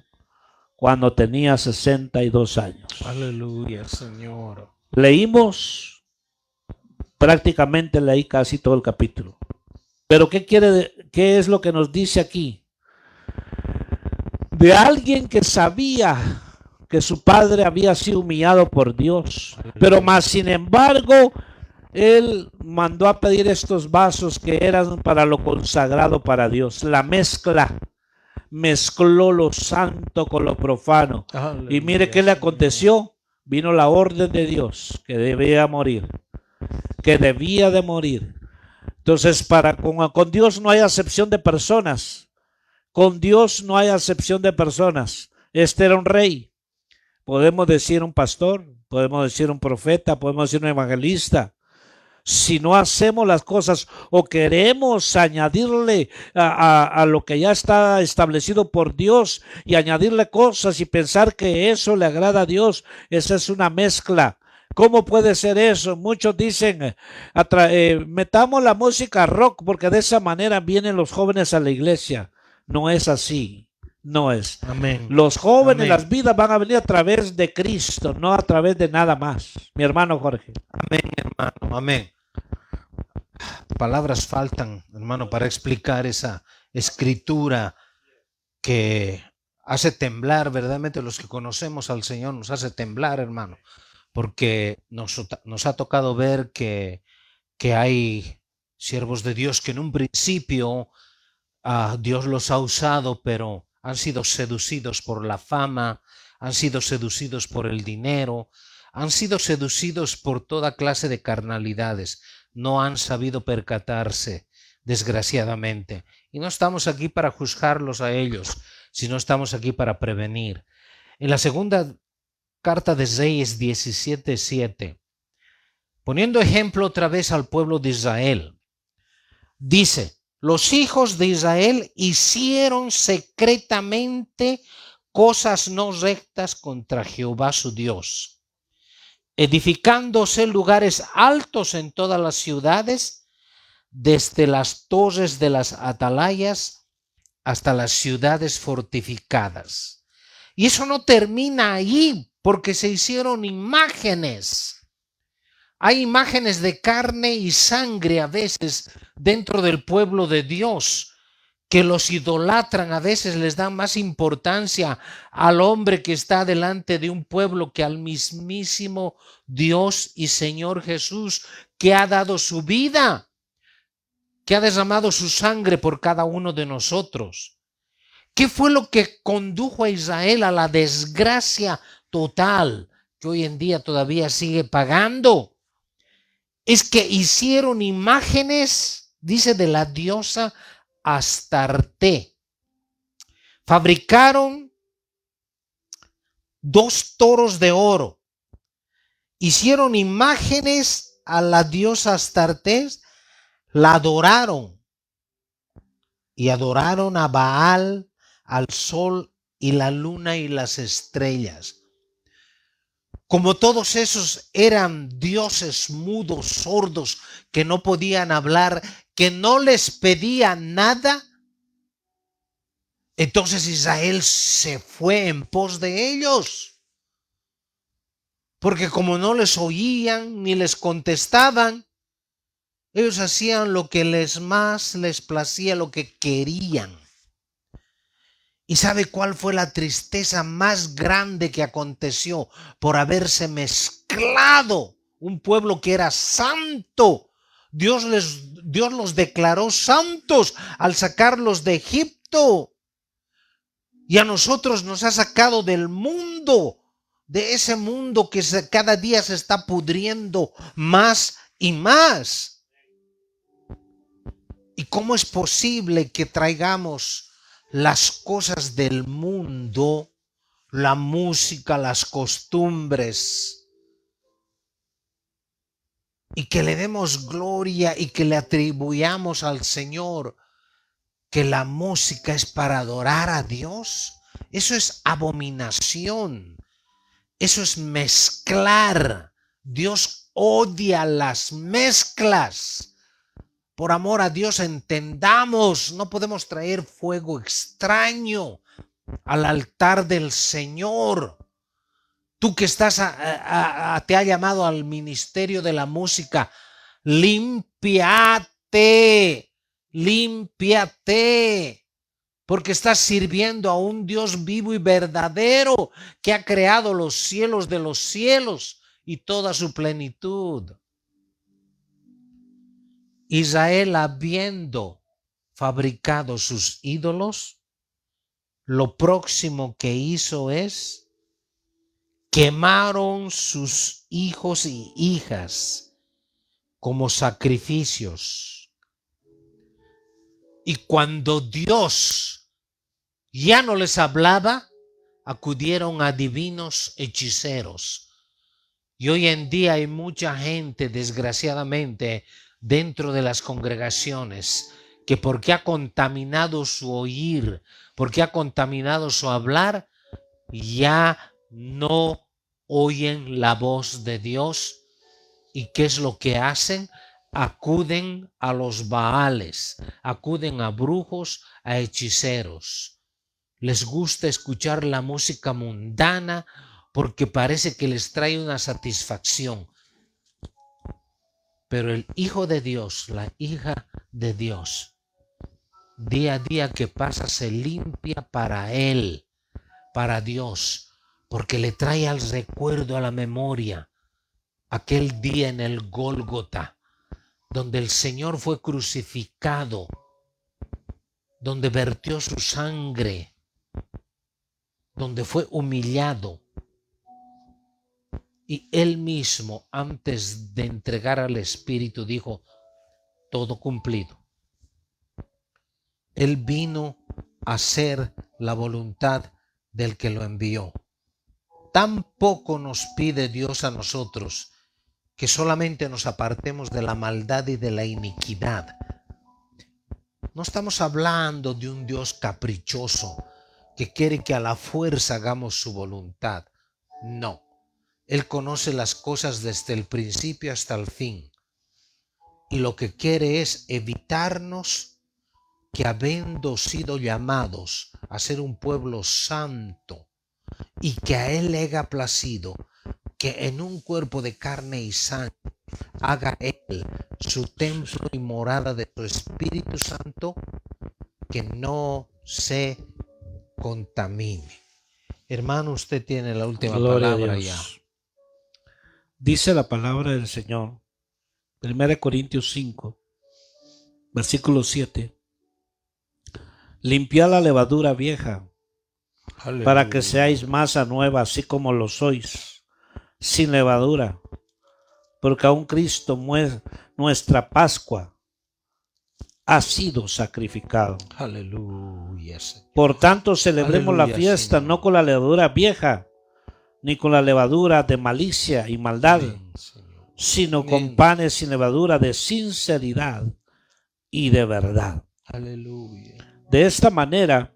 cuando tenía 62 años. Aleluya, Señor. Leímos, prácticamente leí casi todo el capítulo. Pero ¿qué es lo que nos dice aquí? De alguien que sabía que su padre había sido humillado por Dios, pero más sin embargo, él mandó a pedir estos vasos que eran para lo consagrado para Dios. La mezcla. Mezcló lo santo con lo profano. Aleluya, y mire qué le aconteció. Vino la orden de Dios que debía morir, que debía de morir. Entonces con Dios no hay acepción de personas. Con Dios no hay acepción de personas. Este era un rey. Podemos decir un pastor, podemos decir un profeta, podemos decir un evangelista. Si no hacemos las cosas o queremos añadirle a lo que ya está establecido por Dios y añadirle cosas y pensar que eso le agrada a Dios, esa es una mezcla. ¿Cómo puede ser eso? Muchos dicen, metamos la música rock porque de esa manera vienen los jóvenes a la iglesia. No es así. No es. Amén. Los jóvenes, Amén. las vidas van a venir a través de Cristo, no a través de nada más. Mi hermano Jorge. Amén, hermano. Amén. Palabras faltan, hermano, para explicar esa escritura que hace temblar, verdaderamente los que conocemos al Señor nos hace temblar, hermano, porque nos ha tocado ver que que hay siervos de Dios que en un principio Dios los ha usado, pero han sido seducidos por la fama, han sido seducidos por el dinero, han sido seducidos por toda clase de carnalidades. No han sabido percatarse, desgraciadamente. Y no estamos aquí para juzgarlos a ellos, sino estamos aquí para prevenir. En la segunda carta de Reyes 17:7, poniendo ejemplo otra vez al pueblo de Israel, dice: los hijos de Israel hicieron secretamente cosas no rectas contra Jehová su Dios, edificándose lugares altos en todas las ciudades, desde las torres de las atalayas hasta las ciudades fortificadas. Y eso no termina ahí, porque se hicieron imágenes. Hay imágenes de carne y sangre a veces dentro del pueblo de Dios, que los idolatran, a veces les dan más importancia al hombre que está delante de un pueblo que al mismísimo Dios y Señor Jesús, que ha dado su vida, que ha derramado su sangre por cada uno de nosotros. ¿Qué fue lo que condujo a Israel a la desgracia total que hoy en día todavía sigue pagando? Es que hicieron imágenes, dice, de la diosa Astarte. Fabricaron 2 toros de oro. Hicieron imágenes a la diosa Astarte, la adoraron y adoraron a Baal, al sol y la luna y las estrellas. Como todos esos eran dioses mudos, sordos, que no podían hablar, que no les pedían nada, entonces Israel se fue en pos de ellos. Porque como no les oían ni les contestaban, ellos hacían lo que más les placía, lo que querían. ¿Y sabe cuál fue la tristeza más grande que aconteció por haberse mezclado un pueblo que era santo? Dios los declaró santos al sacarlos de Egipto. Y a nosotros nos ha sacado del mundo, de ese mundo que cada día se está pudriendo más y más. ¿Y cómo es posible que traigamos las cosas del mundo, la música, las costumbres, y que le demos gloria y que le atribuyamos al Señor que la música es para adorar a Dios? Eso es abominación. Eso es mezclar. Dios odia las mezclas. Por amor a Dios, entendamos, no podemos traer fuego extraño al altar del Señor. Tú que estás te ha llamado al ministerio de la música, límpiate, porque estás sirviendo a un Dios vivo y verdadero que ha creado los cielos de los cielos y toda su plenitud. Israel, habiendo fabricado sus ídolos, lo próximo que hizo es quemaron sus hijos y hijas como sacrificios. Y cuando Dios ya no les hablaba, acudieron a divinos hechiceros. Y hoy en día hay mucha gente, desgraciadamente, dentro de las congregaciones, que porque ha contaminado su oír, porque ha contaminado su hablar, ya no oyen la voz de Dios. ¿Y qué es lo que hacen? Acuden a los Baales, acuden a brujos, a hechiceros. Les gusta escuchar la música mundana porque parece que les trae una satisfacción. Pero el Hijo de Dios, la hija de Dios, día a día que pasa se limpia para Él, para Dios, porque le trae al recuerdo, a la memoria, aquel día en el Gólgota, donde el Señor fue crucificado, donde vertió su sangre, donde fue humillado. Y Él mismo, antes de entregar al Espíritu, dijo, todo cumplido. Él vino a hacer la voluntad del que lo envió. Tan poco nos pide Dios a nosotros que solamente nos apartemos de la maldad y de la iniquidad. No estamos hablando de un Dios caprichoso que quiere que a la fuerza hagamos su voluntad. No. Él conoce las cosas desde el principio hasta el fin. Y lo que quiere es evitarnos que, habiendo sido llamados a ser un pueblo santo y que a Él le haya placido que en un cuerpo de carne y sangre haga Él su templo y morada de su Espíritu Santo, que no se contamine. Hermano, usted tiene la última palabra ya. Dice la palabra del Señor, 1 Corintios 5, versículo 7. Limpiad la levadura vieja, Aleluya. para que seáis masa nueva, así como lo sois, sin levadura, porque aún Cristo, nuestra Pascua, ha sido sacrificado. Aleluya, Señor. Por tanto, celebremos la Aleluya, fiesta, Señor. no con la levadura vieja, ni con la levadura de malicia y maldad, Amén, Señor. sino Amén. con panes sin levadura de sinceridad y de verdad. Aleluya. De esta manera,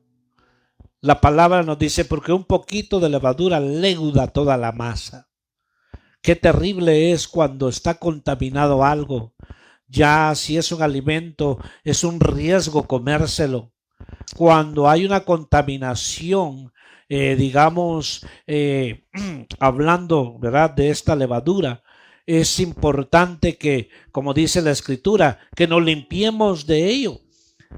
la palabra nos dice, porque un poquito de levadura leuda toda la masa. Qué terrible es cuando está contaminado algo. Ya si es un alimento, es un riesgo comérselo. Cuando hay una contaminación, hablando, ¿verdad?, de esta levadura, es importante que, como dice la Escritura, que nos limpiemos de ello,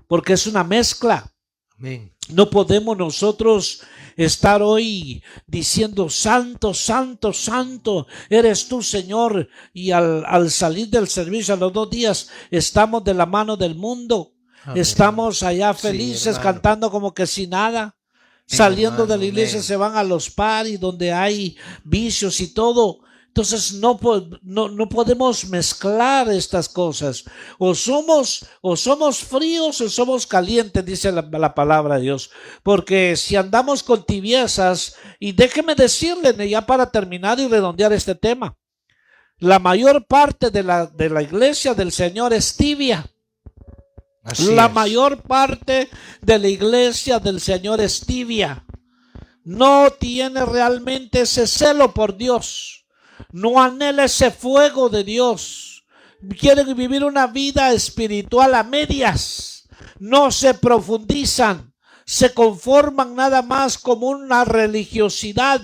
porque es una mezcla. Amén. No podemos nosotros estar hoy diciendo santo, santo, santo eres tú, Señor, y al salir del servicio a los 2 días estamos de la mano del mundo. Amén. Estamos allá Sí, felices, hermano. cantando como que sin nada. Saliendo de la hermano, iglesia amén. se van a los paris donde hay vicios y todo. Entonces no podemos mezclar estas cosas. O somos fríos o somos calientes, dice la palabra de Dios. Porque si andamos con tibiezas, y déjeme decirle ya para terminar y redondear este tema, la mayor parte de la iglesia del Señor es tibia. Así La es. mayor parte de la iglesia del Señor es tibia. No tiene realmente ese celo por Dios. No anhela ese fuego de Dios. Quieren vivir una vida espiritual a medias. No se profundizan. Se conforman nada más como una religiosidad.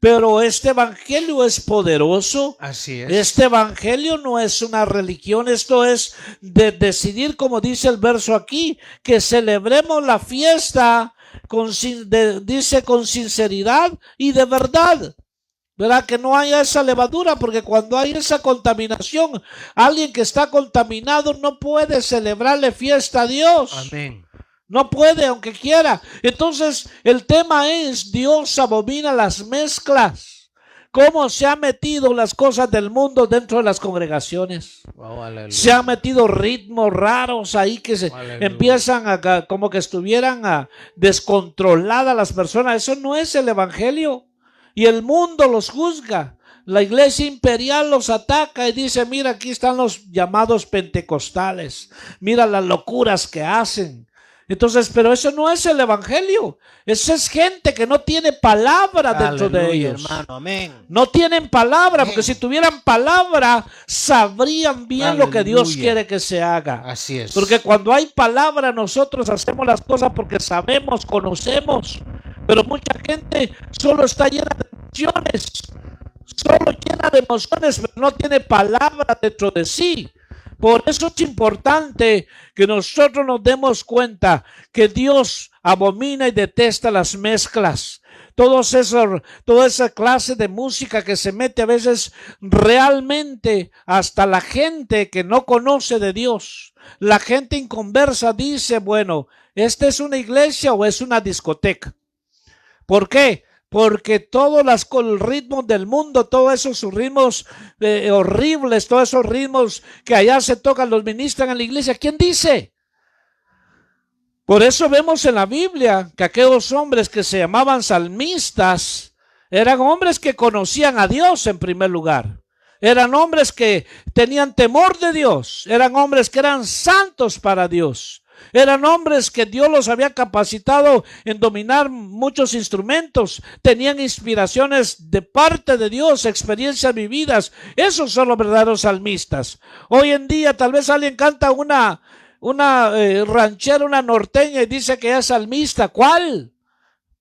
Pero este evangelio es poderoso. Así es. Este evangelio no es una religión, esto es de decidir, como dice el verso aquí, que celebremos la fiesta dice con sinceridad y de verdad. ¿Verdad? Que no haya esa levadura, porque cuando hay esa contaminación, alguien que está contaminado no puede celebrarle fiesta a Dios. Amén. No puede, aunque quiera. Entonces, el tema es, Dios abomina las mezclas. ¿Cómo se han metido las cosas del mundo dentro de las congregaciones? Oh, aleluya. Se han metido ritmos raros ahí que se Aleluya. empiezan a, como que estuvieran descontroladas las personas. Eso no es el evangelio. Y el mundo los juzga. La iglesia imperial los ataca y dice, mira, aquí están los llamados pentecostales. Mira las locuras que hacen. Entonces, pero eso no es el evangelio. Esa es gente que no tiene palabra dentro Aleluya, de ellos. hermano. Amén. No tienen palabra, Amén. porque si tuvieran palabra, sabrían bien lo que Dios Aleluya. quiere que se haga. Así es. Porque cuando hay palabra, nosotros hacemos las cosas porque sabemos, conocemos. Pero mucha gente solo está llena de emociones. Solo llena de emociones, pero no tiene palabra dentro de sí. Por eso es importante que nosotros nos demos cuenta que Dios abomina y detesta las mezclas. toda esa clase de música que se mete a veces realmente hasta la gente que no conoce de Dios. La gente inconversa dice, bueno, ¿esta es una iglesia o es una discoteca? ¿Por qué? Porque todos los ritmos del mundo, todos esos ritmos horribles, todos esos ritmos que allá se tocan, los ministran en la iglesia. ¿Quién dice? Por eso vemos en la Biblia que aquellos hombres que se llamaban salmistas eran hombres que conocían a Dios en primer lugar. Eran hombres que tenían temor de Dios. Eran hombres que eran santos para Dios. Eran hombres que Dios los había capacitado en dominar muchos instrumentos. Tenían inspiraciones de parte de Dios, experiencias vividas. Esos son los verdaderos salmistas. Hoy en día tal vez alguien canta una ranchera, una norteña y dice que es salmista. ¿Cuál?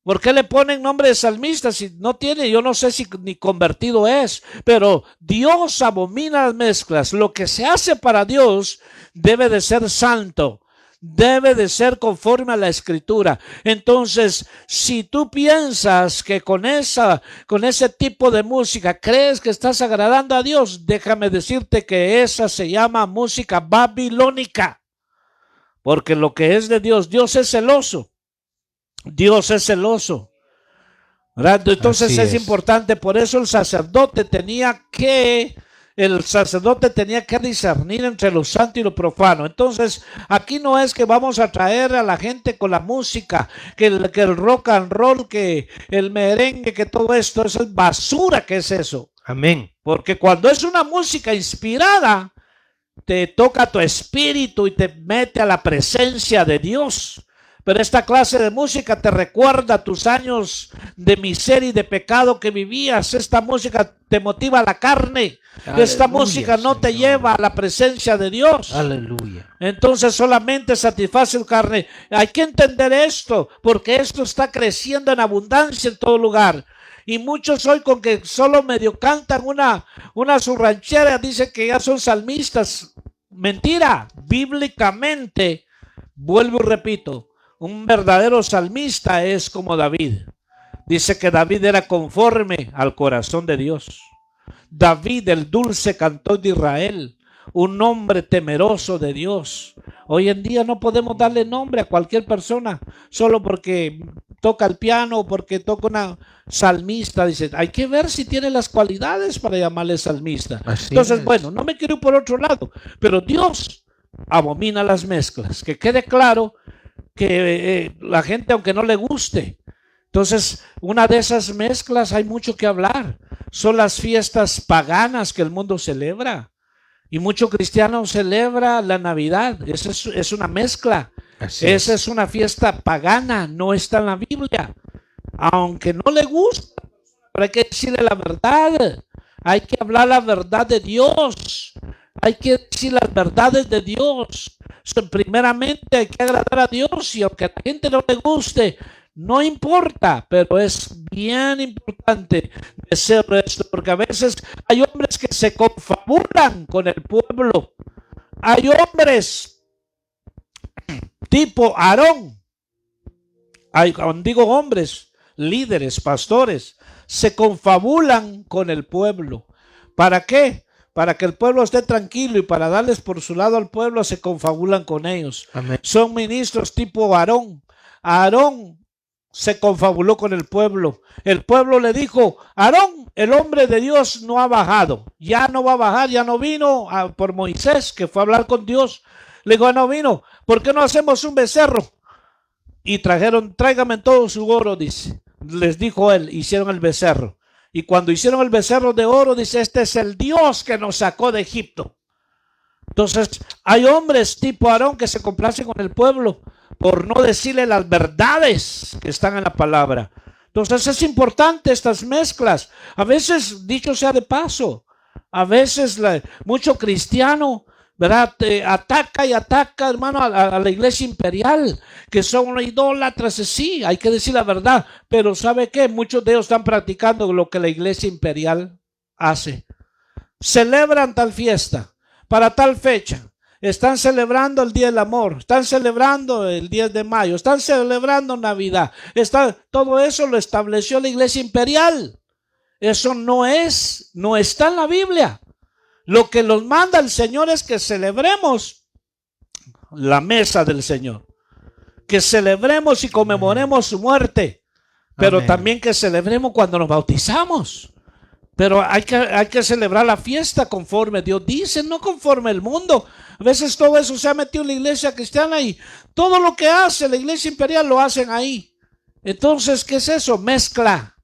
¿Por qué le ponen nombre de salmista si no tiene? Yo no sé si ni convertido es, pero Dios abomina las mezclas. Lo que se hace para Dios debe de ser santo, debe de ser conforme a la Escritura. Entonces, si tú piensas que con ese tipo de música crees que estás agradando a Dios, déjame decirte que esa se llama música babilónica. Porque lo que es de Dios, Dios es celoso. Dios es celoso. ¿Verdad? Entonces es importante, por eso el sacerdote tenía que discernir entre lo santo y lo profano. Entonces aquí no es que vamos a traer a la gente con la música, que el rock and roll, que el merengue, que todo esto, eso es basura. ¿Qué es eso? Amén. Porque cuando es una música inspirada, te toca tu espíritu y te mete a la presencia de Dios. Pero esta clase de música te recuerda tus años de miseria y de pecado que vivías. Esta música te motiva a la carne. Aleluya, esta música no te lleva a la presencia de Dios. Aleluya. Entonces solamente satisface tu carne. Hay que entender esto, porque esto está creciendo en abundancia en todo lugar. Y muchos hoy con que solo medio cantan una surranchera dicen que ya son salmistas. Mentira. Bíblicamente, vuelvo y repito, un verdadero salmista es como David. Dice que David era conforme al corazón de Dios. David, el dulce cantor de Israel, un hombre temeroso de Dios. Hoy en día no podemos darle nombre a cualquier persona solo porque toca el piano o porque toca una salmista. Dice, hay que ver si tiene las cualidades para llamarle salmista. Entonces, bueno, no me quiero ir por otro lado, pero Dios abomina las mezclas. Que quede claro que la gente, aunque no le guste, entonces una de esas mezclas hay mucho que hablar. Son las fiestas paganas que el mundo celebra. Y muchos cristianos celebran la Navidad. Esa es una mezcla. Esa es una fiesta pagana. No está en la Biblia. Aunque no le gusta, pero hay que decirle la verdad. Hay que hablar la verdad de Dios. Hay que decir las verdades de Dios. Primeramente hay que agradar a Dios. Y aunque a la gente no le guste, no importa, pero es bien importante decir esto, porque a veces hay hombres que se confabulan con el pueblo. Hay hombres tipo Aarón. Cuando digo hombres, líderes, pastores, se confabulan con el pueblo. ¿Para qué? Para que el pueblo esté tranquilo y para darles por su lado al pueblo se confabulan con ellos. Amén. Son ministros tipo Aarón. Aarón se confabuló con el pueblo. El pueblo le dijo, Aarón, el hombre de Dios no ha bajado. Ya no va a bajar, ya no vino por Moisés, que fue a hablar con Dios. Le dijo, no vino. ¿Por qué no hacemos un becerro? Y tráigame todo su oro, dice. Les dijo él, hicieron el becerro. Y cuando hicieron el becerro de oro, dice, este es el Dios que nos sacó de Egipto. Entonces, hay hombres tipo Aarón que se complacen con el pueblo por no decirle las verdades que están en la palabra. Entonces, es importante estas mezclas. A veces, dicho sea de paso, a veces mucho cristiano, ¿verdad? Ataca, hermano, a la iglesia imperial, que son idólatras. Sí, hay que decir la verdad, pero ¿sabe qué? Muchos de ellos están practicando lo que la iglesia imperial hace. Celebran tal fiesta para tal fecha están celebrando el Día del Amor, están celebrando el 10 de mayo, están celebrando Navidad. Todo eso lo estableció la Iglesia Imperial. Eso no está en la Biblia. Lo que nos manda el Señor es que celebremos la mesa del Señor, que celebremos y conmemoremos su muerte, pero Amén. también que celebremos cuando nos bautizamos. Pero hay que celebrar la fiesta conforme Dios dice, no conforme el mundo. A veces todo eso se ha metido en la iglesia cristiana y todo lo que hace la Iglesia Imperial lo hacen ahí. Entonces, ¿qué es eso? Mezcla.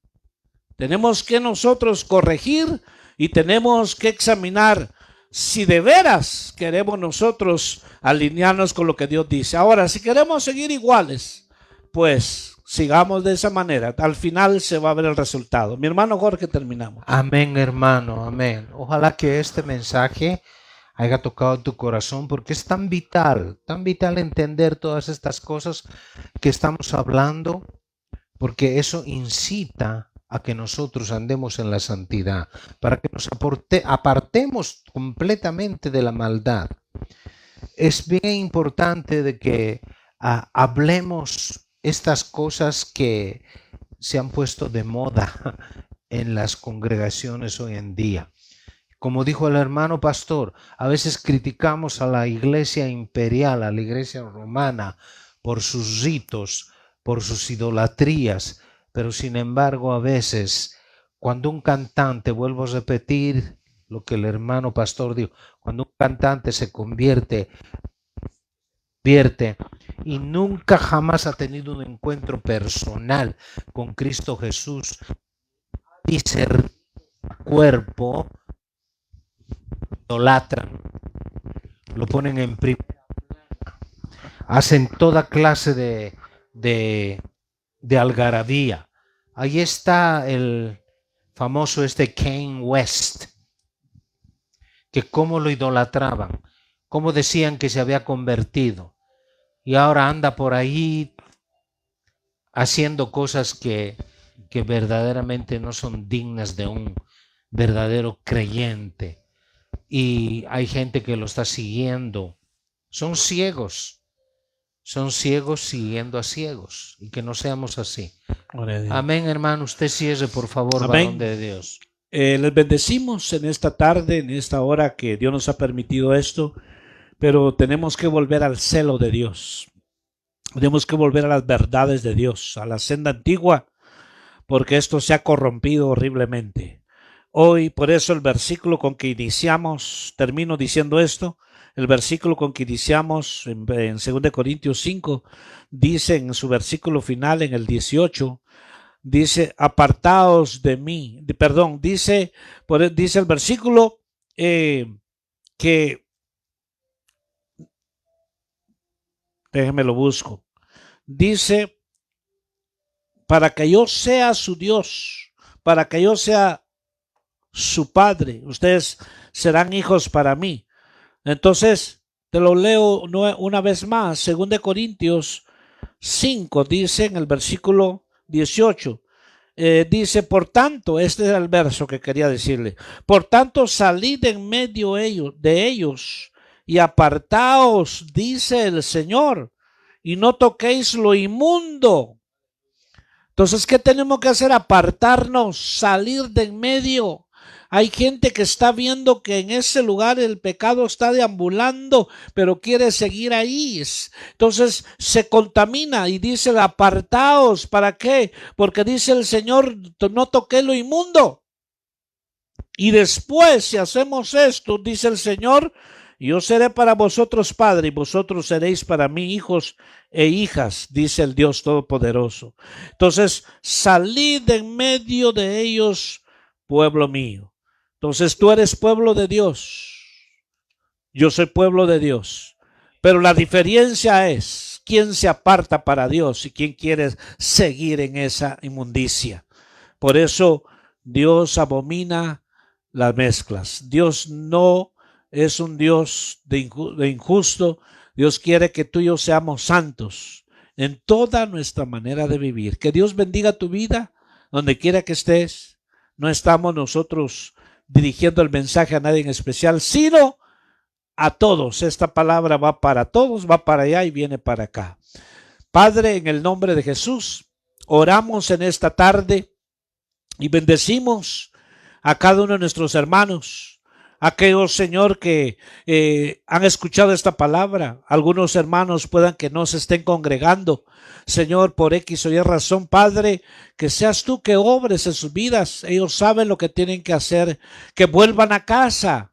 Tenemos que nosotros corregir y tenemos que examinar si de veras queremos nosotros alinearnos con lo que Dios dice. Ahora, si queremos seguir iguales, pues sigamos de esa manera. Al final se va a ver el resultado. Mi hermano Jorge, terminamos. Amén, hermano, amén. Ojalá que este mensaje haya tocado tu corazón, porque es tan vital entender todas estas cosas que estamos hablando, porque eso incita a que nosotros andemos en la santidad, para que nos apartemos completamente de la maldad. Es bien importante de que hablemos estas cosas que se han puesto de moda en las congregaciones hoy en día. Como dijo el hermano pastor, a veces criticamos a la iglesia imperial, a la iglesia romana, por sus ritos, por sus idolatrías, pero sin embargo a veces cuando un cantante, vuelvo a repetir lo que el hermano pastor dijo, cuando un cantante se convierte y nunca jamás ha tenido un encuentro personal con Cristo Jesús, dice cuerpo, idolatran, lo ponen en primera, hacen toda clase de algarabía. Ahí está el famoso Kanye West, que cómo lo idolatraban, cómo decían que se había convertido, y ahora anda por ahí haciendo cosas que verdaderamente no son dignas de un verdadero creyente. Y hay gente que lo está siguiendo. Son ciegos siguiendo a ciegos, y que no seamos así. Amén, hermano. Usted cierre, por favor. Amén. Varón de Dios. Les bendecimos en esta tarde, en esta hora que Dios nos ha permitido esto, pero tenemos que volver al celo de Dios. Tenemos que volver a las verdades de Dios, a la senda antigua, porque esto se ha corrompido horriblemente. Hoy, por eso el versículo con que iniciamos, termino diciendo esto, el versículo con que iniciamos en 2 Corintios 5, dice en su versículo final, en el 18, dice, apartaos de mí, dice el versículo que, déjenme lo busco, dice, para que yo sea su Dios, para que yo sea su Padre, ustedes serán hijos para mí. Entonces, te lo leo una vez más, 2 Corintios 5, dice en el versículo 18, dice, por tanto, este es el verso que quería decirle, por tanto, salid en medio de ellos y apartaos, dice el Señor, y no toquéis lo inmundo. Entonces, ¿qué tenemos que hacer? Apartarnos, salir de en medio. Hay gente que está viendo que en ese lugar el pecado está deambulando, pero quiere seguir ahí. Entonces se contamina y dice, apartaos. ¿Para qué? Porque dice el Señor, no toqué lo inmundo. Y después, si hacemos esto, dice el Señor, yo seré para vosotros padre y vosotros seréis para mí hijos e hijas, dice el Dios Todopoderoso. Entonces, salid en medio de ellos, pueblo mío. Entonces tú eres pueblo de Dios, yo soy pueblo de Dios, pero la diferencia es quién se aparta para Dios y quién quiere seguir en esa inmundicia. Por eso Dios abomina las mezclas. Dios no es un Dios de injusto. Dios quiere que tú y yo seamos santos en toda nuestra manera de vivir. Que Dios bendiga tu vida donde quiera que estés. No estamos nosotros dirigiendo el mensaje a nadie en especial, sino a todos. Esta palabra va para todos, va para allá y viene para acá. Padre, en el nombre de Jesús, oramos en esta tarde y bendecimos a cada uno de nuestros hermanos, aquellos, Señor, que han escuchado esta palabra. Algunos hermanos puedan que no se estén congregando, Señor, por X o Y razón. Padre, que seas tú que obres en sus vidas. Ellos saben lo que tienen que hacer, que vuelvan a casa,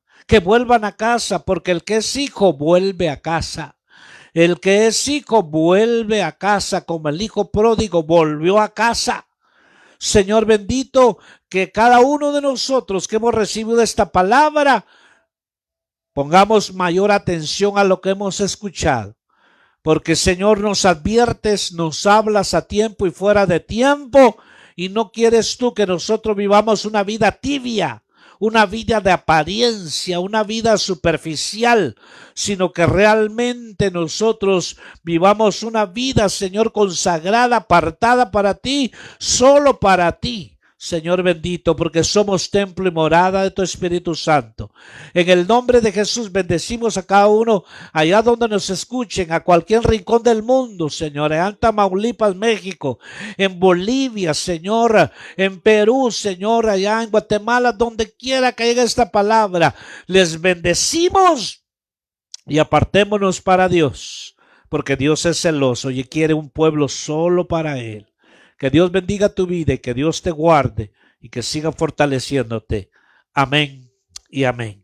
porque el que es hijo vuelve a casa. El que es hijo vuelve a casa, como el hijo pródigo volvió a casa. Señor bendito, que cada uno de nosotros que hemos recibido esta palabra, pongamos mayor atención a lo que hemos escuchado. Porque, Señor, nos adviertes, nos hablas a tiempo y fuera de tiempo, y no quieres tú que nosotros vivamos una vida tibia, una vida de apariencia, una vida superficial, sino que realmente nosotros vivamos una vida, Señor, consagrada, apartada para ti, solo para ti. Señor bendito, porque somos templo y morada de tu Espíritu Santo. En el nombre de Jesús bendecimos a cada uno allá donde nos escuchen, a cualquier rincón del mundo, Señor, en Tamaulipas, México, en Bolivia, Señor, en Perú, Señor, allá en Guatemala, donde quiera que llegue esta palabra, les bendecimos y apartémonos para Dios, porque Dios es celoso y quiere un pueblo solo para Él. Que Dios bendiga tu vida y que Dios te guarde y que siga fortaleciéndote. Amén y amén.